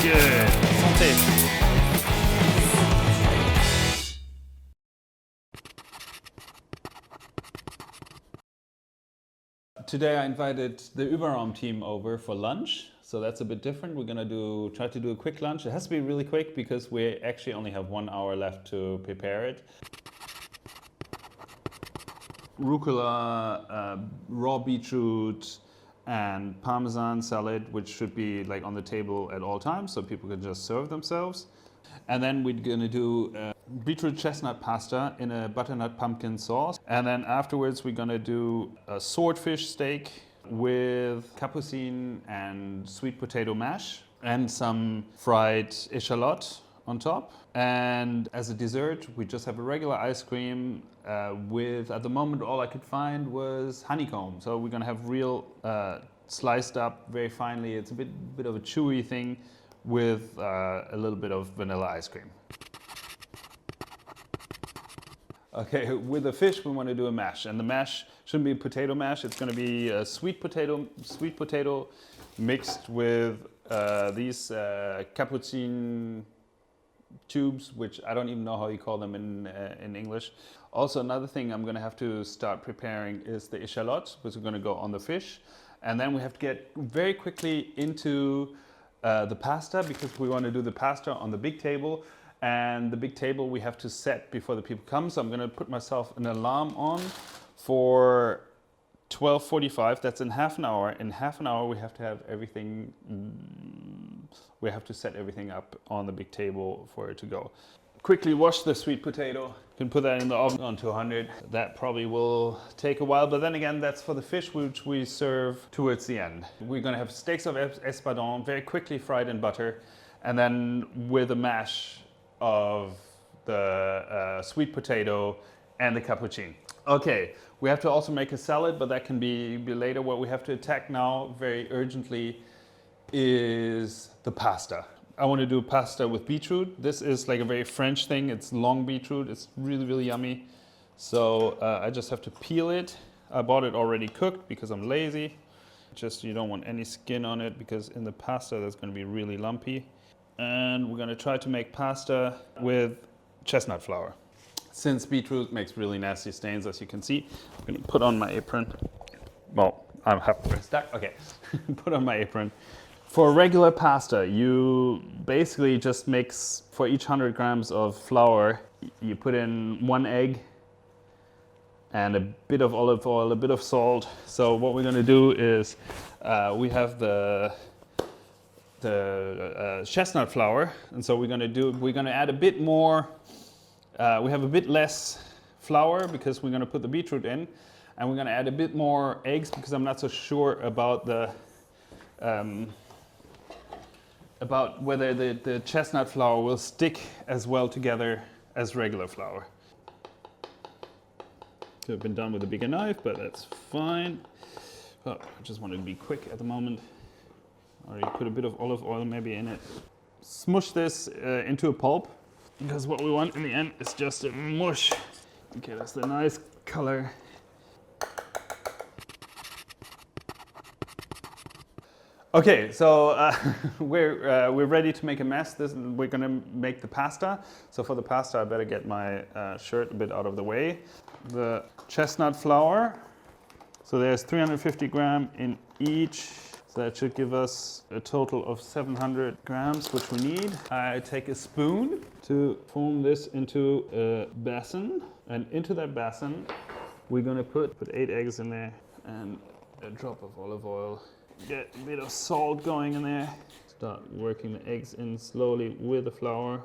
Good. Santé. Today I invited the uberraum team over for lunch, so that's a bit different. We're gonna try to do a quick lunch. It has to be really quick because we actually only have 1 hour left to prepare it. Rucola, raw beetroot, and parmesan salad, which should be like on the table at all times, so people can just serve themselves. And then we're gonna do beetroot chestnut pasta in a butternut pumpkin sauce. And then afterwards we're gonna do a swordfish steak with cappuccino and sweet potato mash and some fried echalot on top. And as a dessert, we just have a regular ice cream with, at the moment, all I could find was honeycomb. So we're gonna have real sliced up very finely. It's a bit of a chewy thing with a little bit of vanilla ice cream. Okay, with the fish we want to do a mash, and the mash shouldn't be a potato mash. It's going to be a sweet potato mixed with these cappuccino tubes, which I don't even know how you call them in English. Also, another thing I'm going to have to start preparing is the echalot, which is going to go on the fish, and then we have to get very quickly into the pasta, because we want to do the pasta on the big table, and the big table we have to set before the people come. So I'm going to put myself an alarm on for 12:45. That's in half an hour. In half an hour we have to have everything, we have to set everything up on the big table for it to go. Quickly wash the sweet potato. You can put that in the oven on 200. That probably will take a while, but then again, that's for the fish, which we serve towards the end. We're gonna have steaks of espadon, very quickly fried in butter, and then with a mash of the sweet potato and the cappuccino. Okay, we have to also make a salad, but that can be later. What we have to attack now very urgently is the pasta. I want to do pasta with beetroot. This is like a very French thing. It's long beetroot. It's really, really yummy. So I just have to peel it. I bought it already cooked because I'm lazy. Just, you don't want any skin on it, because in the pasta that's going to be really lumpy. And we're going to try to make pasta with chestnut flour. Since beetroot makes really nasty stains, as you can see, I'm going to put on my apron. Well, I'm stuck. Okay, put on my apron. For regular pasta, you basically just mix, for each 100 grams of flour, you put in 1 egg and a bit of olive oil, a bit of salt. So what we're going to do is we have the chestnut flour, and so we're going to add a bit more. We have a bit less flour because we're going to put the beetroot in, and we're going to add a bit more eggs because I'm not so sure about the about whether the chestnut flour will stick as well together as regular flour. Could have been done with a bigger knife, but that's fine. Oh, I just wanted to be quick at the moment. Already put a bit of olive oil maybe in it. Smush this into a pulp, because what we want in the end is just a mush. Okay, that's the nice color. Okay, so we're ready to make a mess. We're gonna make the pasta. So for the pasta, I better get my shirt a bit out of the way. The chestnut flour. So there's 350 grams in each. So that should give us a total of 700 grams, which we need. I take a spoon to form this into a basin, and into that basin, we're gonna put 8 eggs in there and a drop of olive oil. Get a bit of salt going in there. Start working the eggs in slowly with the flour.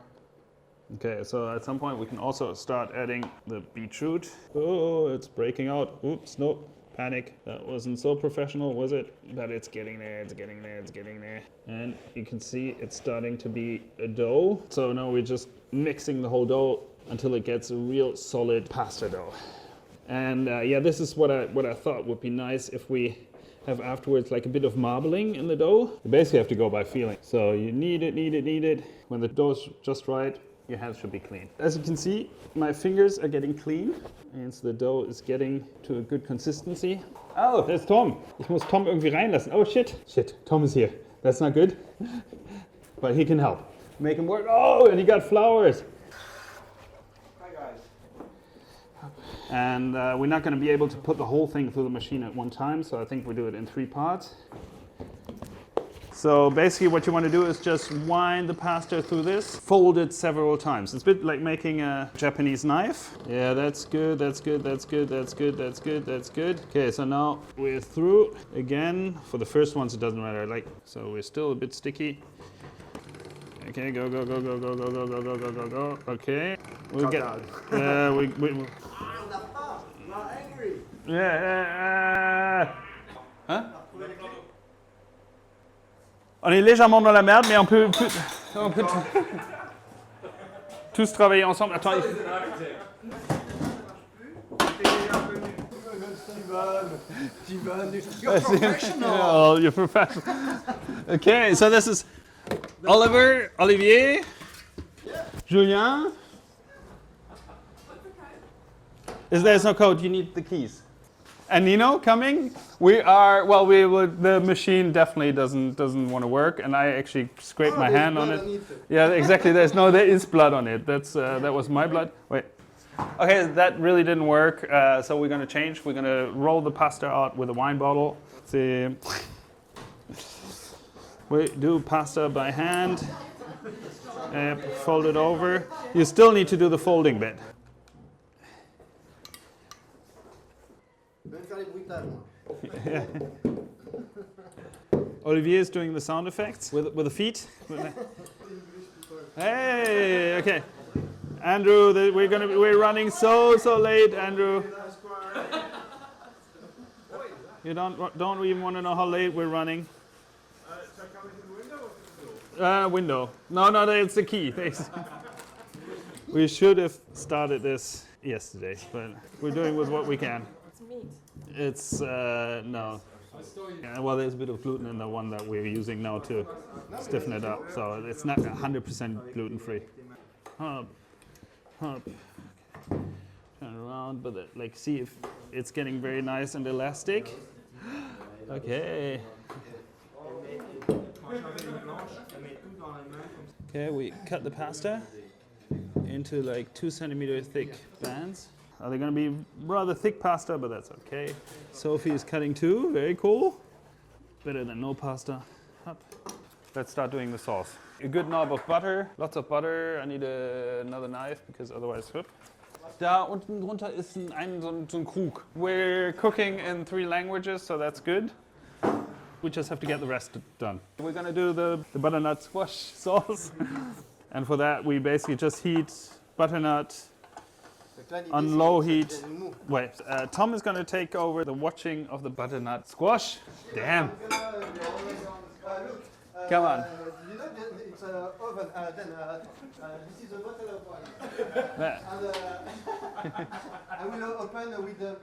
Okay, so at some point we can also start adding the beetroot. Oh, it's breaking out. Oops, nope, panic. That wasn't so professional, was it? But it's getting there, it's getting there, it's getting there. And you can see it's starting to be a dough. So now we're just mixing the whole dough until it gets a real solid pasta dough. And yeah, this is what I thought would be nice if we have afterwards like a bit of marbling in the dough. You basically have to go by feeling. So you knead it. When the dough's just right, your hands should be clean. As you can see, my fingers are getting clean, and so the dough is getting to a good consistency. Oh, there's Tom. Ich muss Tom irgendwie reinlassen. Oh shit. Shit, Tom is here. That's not good. but he can help. Make him work. Oh, and he got flowers. Hi guys. And we're not going to be able to put the whole thing through the machine at one time, so I think we do it in 3 parts. So basically what you want to do is just wind the pasta through this, fold it several times. It's a bit like making a Japanese knife. Yeah, that's good, that's good, that's good, that's good, that's good, that's good. Okay, so now we're through again. For the first ones it doesn't matter, so we're still a bit sticky. Okay, go, go, go, go, go, go, go, go, go, go, go, go. Okay. We'll get. Yeah. Hein? On est légèrement dans la merde, mais on peut tous travailler ensemble. Attends. You're professional. You're professional. Okay, so this is Olivier, Julian. There's no code, you need the keys. And Nino coming. The machine definitely doesn't want to work, and I actually scraped my hand on it. Yeah, exactly. There is blood on it. That was my blood. Wait. Okay, that really didn't work. So we're gonna change. We're gonna roll the pasta out with a wine bottle. See. We do pasta by hand. Fold it over. You still need to do the folding bit. Yeah. Olivier is doing the sound effects with the feet. Hey, okay. Andrew, we're running so late, Andrew. You don't even want to know how late we're running. Window. No, it's the key. We should have started this yesterday, but we're doing with what we can. It's meat. It's no. Yeah, well, there's a bit of gluten in the one that we're using now to stiffen it up, so it's not 100% gluten-free. Hop. Turn around, but see if it's getting very nice and elastic. Okay. Okay, we cut the pasta into 2 centimeter thick bands. They're going to be rather thick pasta, but that's okay. Sophie is cutting too. Very cool. Better than no pasta. Up. Let's start doing the sauce. A good knob of butter. Lots of butter. I need another knife because otherwise. Da unten drunter ist so ein Krug. We're cooking in 3 languages, so that's good. We just have to get the rest done. We're going to do the butternut squash sauce. And for that, we basically just heat butternut on low heat. Wait, Tom is going to take over the watching of the butternut squash. Damn. Come on. You know, it's an oven. This is a bottle of wine. I will open with the.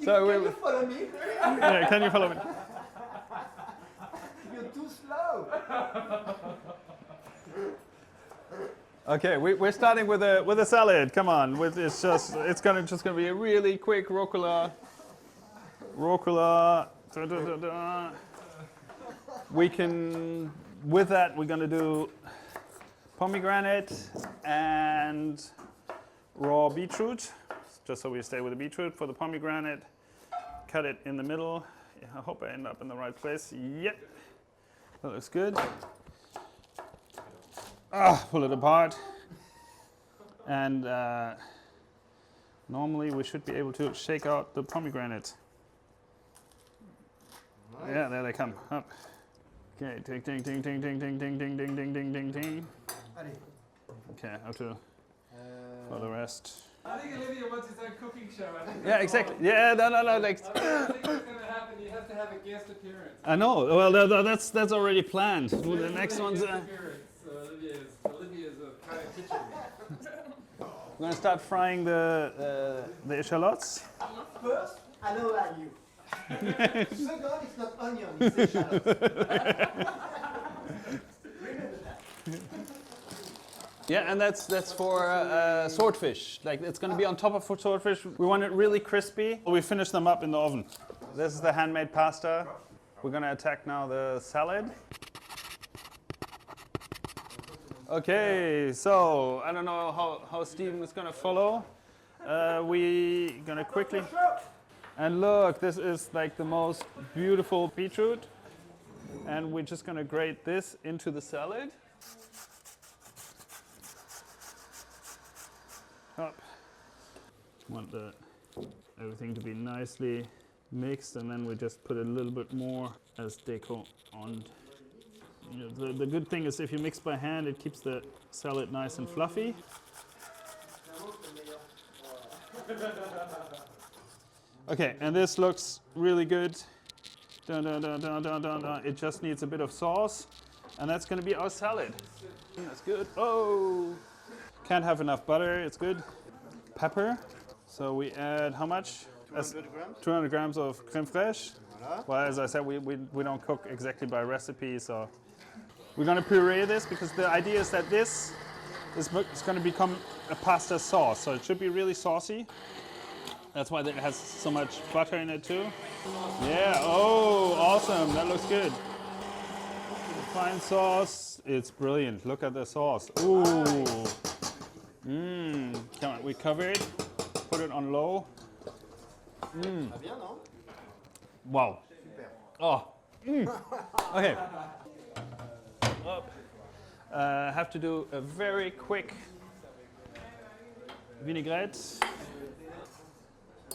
Sorry. Can you follow me? Yeah, can you follow me? You're too slow. Okay, we're starting with a salad. Come on, it's just gonna be a really quick rucola. Da, da, da, da. With that we're gonna do pomegranate and raw beetroot. Just so we stay with the beetroot. For the pomegranate, cut it in the middle. Yeah, I hope I end up in the right place. Yep, that looks good. Pull it apart. And normally we should be able to shake out the pomegranate. Nice. Yeah, there they come. Up. Okay, ting, ting, ting, ting, ting, ting, ting, ting, ting, ting, ting, ting, ting. Okay, up to for the rest. I think Olivier wants his own cooking show. Yeah, exactly. Yeah, no. I think what's going to happen, you have to have a guest appearance. I know. Well, that's already planned. The next one's. Olivier's a kind of kitchen. We're gonna start frying the echallots. First, I know that you. Second, it's not onion, it's shallots. Remember that. Yeah, and that's for swordfish. It's going to be on top of swordfish. We want it really crispy. We finish them up in the oven. This is the handmade pasta. We're gonna attack now the salad. Okay, so I don't know how Steven is gonna follow. We gonna quickly, and look, this is like the most beautiful beetroot, and we're just gonna grate this into the salad. Up. Want everything to be nicely mixed, and then we just put a little bit more as deco on. You know, the good thing is if you mix by hand, it keeps the salad nice and fluffy. Okay, and this looks really good. Dun, dun, dun, dun, dun, dun, dun. It just needs a bit of sauce, and that's going to be our salad. That's good. Oh, can't have enough butter. It's good. Pepper. So we add how much? 200 grams. 200 grams of crème fraîche. Voilà. Well, as I said, we don't cook exactly by recipe, so we're going to puree this because the idea is that this is going to become a pasta sauce, so it should be really saucy. That's why it has so much butter in it too. Yeah, oh, awesome, that looks good. Fine sauce, it's brilliant. Look at the sauce. Ooh. Come on, we cover it, put it on low. Très bien, non? Wow. Super. Oh. Okay. Up. Have to do a very quick vinaigrette,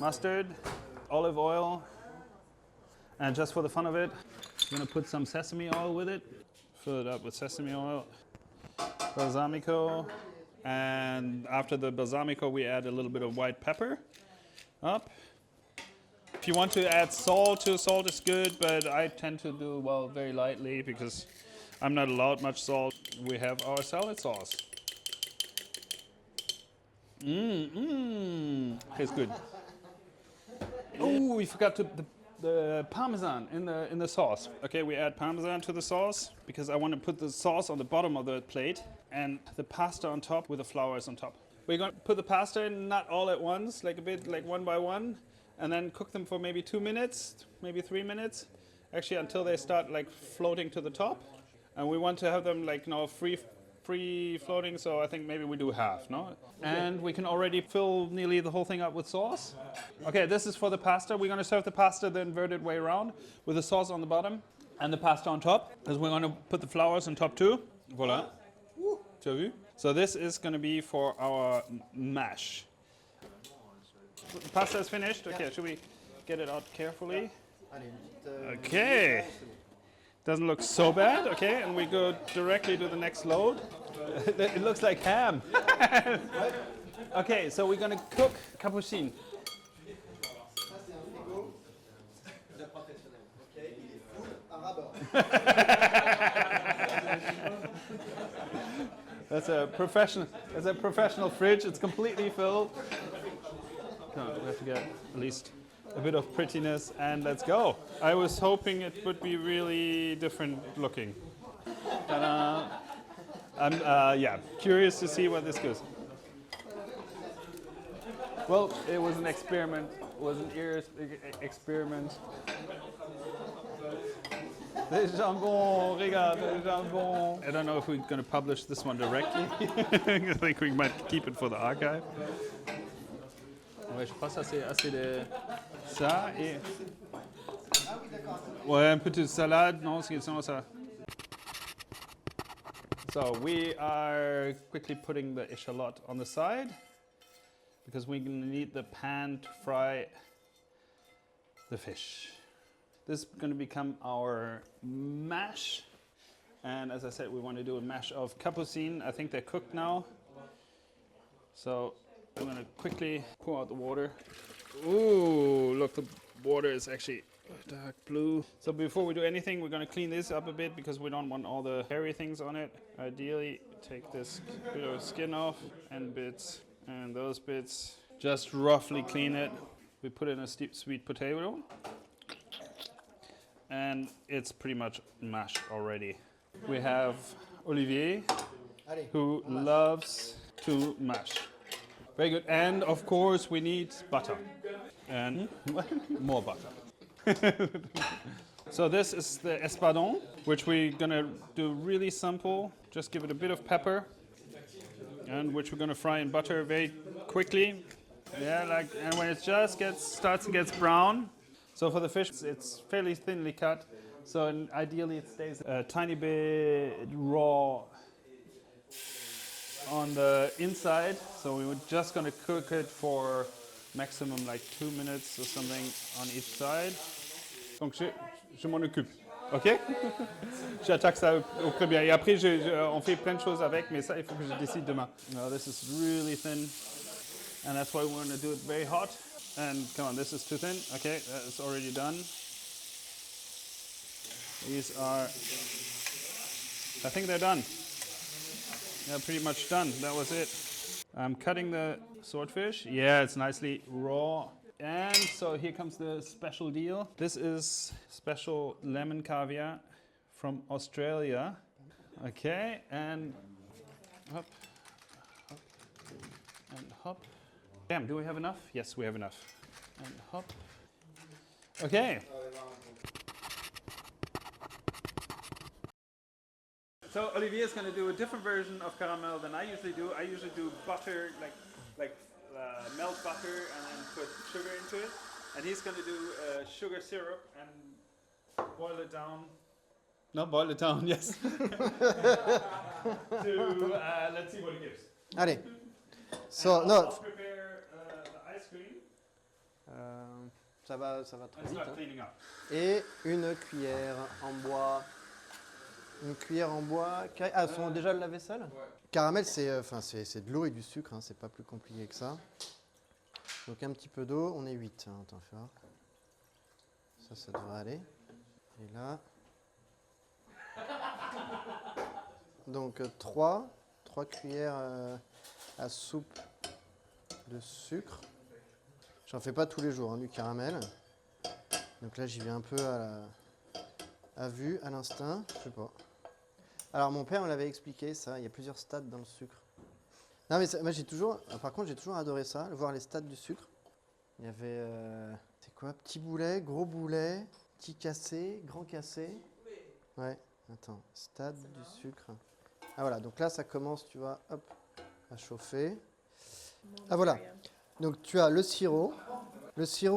mustard, olive oil, and just for the fun of it, I'm gonna put some sesame oil with it. Fill it up with sesame oil, balsamico, and after the balsamico, we add a little bit of white pepper. Up. If you want to add salt too, salt is good, but I tend to do, well, very lightly because I'm not allowed much salt. We have our salad sauce. It's good. Oh, we forgot the parmesan in the sauce. Okay, we add parmesan to the sauce because I want to put the sauce on the bottom of the plate and the pasta on top with the flowers on top. We're going to put the pasta in, not all at once, like a bit, like one by one, and then cook them for maybe 2 minutes, maybe 3 minutes, actually until they start like floating to the top. And we want to have them like, you know, free floating, so I think maybe we do half, no? And we can already fill nearly the whole thing up with sauce. Okay, this is for the pasta. We're going to serve the pasta the inverted way around with the sauce on the bottom and the pasta on top, because we're going to put the flowers on top too. Voilà. Tu as vu? So this is going to be for our mash. The pasta is finished. Okay, should we get it out carefully? Allez, une petite, Okay. Doesn't look so bad. Okay, and we go directly to the next load. It looks like ham. Okay, so we're gonna cook cappuccino. Ça, c'est un frigo de professionnel. Ok, il est full à rabord. That's a professional fridge. It's completely filled. No, we have to get at least a bit of prettiness, and let's go. I was hoping it would be really different looking. Ta-da. I'm curious to see what this goes. Well, it was an experiment. It was an experiment. Des jambons, regarde, des jambons. I don't know if we're going to publish this one directly. I think we might keep it for the archive. Ouais, je crois que ça c'est assez de ça et ouais, un peu de salade, non, c'est ça. So we are quickly putting the echalot on the side because we need the pan to fry the fish. This is going to become our mash, and as I said, we want to do a mash of capucine. I think they're cooked now, so I'm going to quickly pour out the water. Ooh, look, the water is actually dark blue. So before we do anything, we're going to clean this up a bit because we don't want all the hairy things on it. Ideally, take this bit of skin off and bits and those bits. Just roughly clean it. We put in a sweet potato. And it's pretty much mashed already. We have Olivier, who loves to mash. Very good. And of course, we need butter. And more butter. So this is the espadon, which we're gonna do really simple. Just give it a bit of pepper, and which we're gonna fry in butter very quickly. Yeah, like, and when it just starts to get brown. So for the fish, it's fairly thinly cut. So ideally it stays a tiny bit raw on the inside. So we were just gonna cook it for maximum like 2 minutes or something on each side. Donc je m'en occupe, ok? J'attaque ça au premier. Et après, on fait plein de choses avec, mais ça, il faut que je décide demain. No, this is really thin, and that's why we want to do it very hot. And come on, this is too thin. Okay, that's already done. These are, I think they're done. They're pretty much done. That was it. I'm cutting the swordfish. Yeah, it's nicely raw. And so here comes the special deal. This is special lemon caviar from Australia. Okay, and hop, hop, and hop. Damn, do we have enough? Yes, we have enough. And hop. Okay. So Olivier is going to do a different version of caramel than I usually do. I usually do butter, melt butter and then put sugar into it. And he's going to do sugar syrup and boil it down. No, boil it down, yes. Let's see what it gives. Allez. And So, I'll no, prepare the ice cream. ça va trop And vite. start Hein. cleaning up. Et une cuillère en bois. Une cuillère en bois. Ah, sont déjà le lave-vaisselle? Caramel, c'est de l'eau et du sucre, hein, c'est pas plus compliqué que ça. Donc un petit peu d'eau, on est 8. Hein, attends, fais voir. Ça devrait aller. Et là. Donc 3 cuillères à soupe de sucre. J'en fais pas tous les jours, hein, du caramel. Donc là, j'y vais un peu à vue, à l'instinct, je sais pas. Alors mon père me l'avait expliqué ça, il y a plusieurs stades dans le sucre. Non mais moi par contre j'ai toujours adoré ça, voir les stades du sucre. Il y avait, c'est quoi, petit boulet, gros boulet, petit cassé, grand cassé. Ouais, attends, stade du sucre. Ah voilà, donc là ça commence, tu vois, hop, à chauffer. Ah voilà, donc tu as le sirop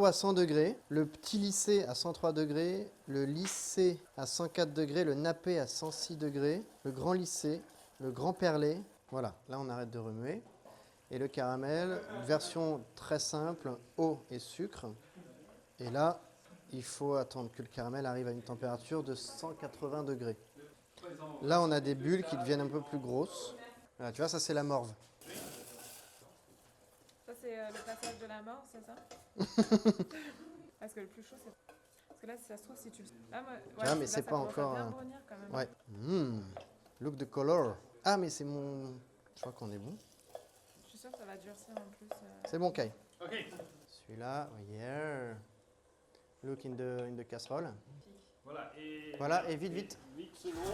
à 100 degrés, le petit lissé à 103 degrés, le lissé à 104 degrés, le nappé à 106 degrés, le grand lissé, le grand perlé. Voilà, là on arrête de remuer. Et le caramel, version très simple, eau et sucre. Et là, il faut attendre que le caramel arrive à une température de 180 degrés. Là, on a des bulles qui deviennent un peu plus grosses. Voilà, tu vois, ça c'est la morve. Ça, c'est le passage de la mort, c'est ça? Parce que le plus chaud, c'est... Parce que là, si ça se trouve, si tu... Ah, moi... Ah, mais c'est pas encore... bien brunir, quand même. Ouais. Look the color. Ah, mais c'est mon... Je crois qu'on est bon. Je suis sûre que ça va durcir en plus. C'est bon, Kai. Ok. Celui-là, yeah. Look in the casserole. Voilà, et vite, vite. Vite sous l'eau.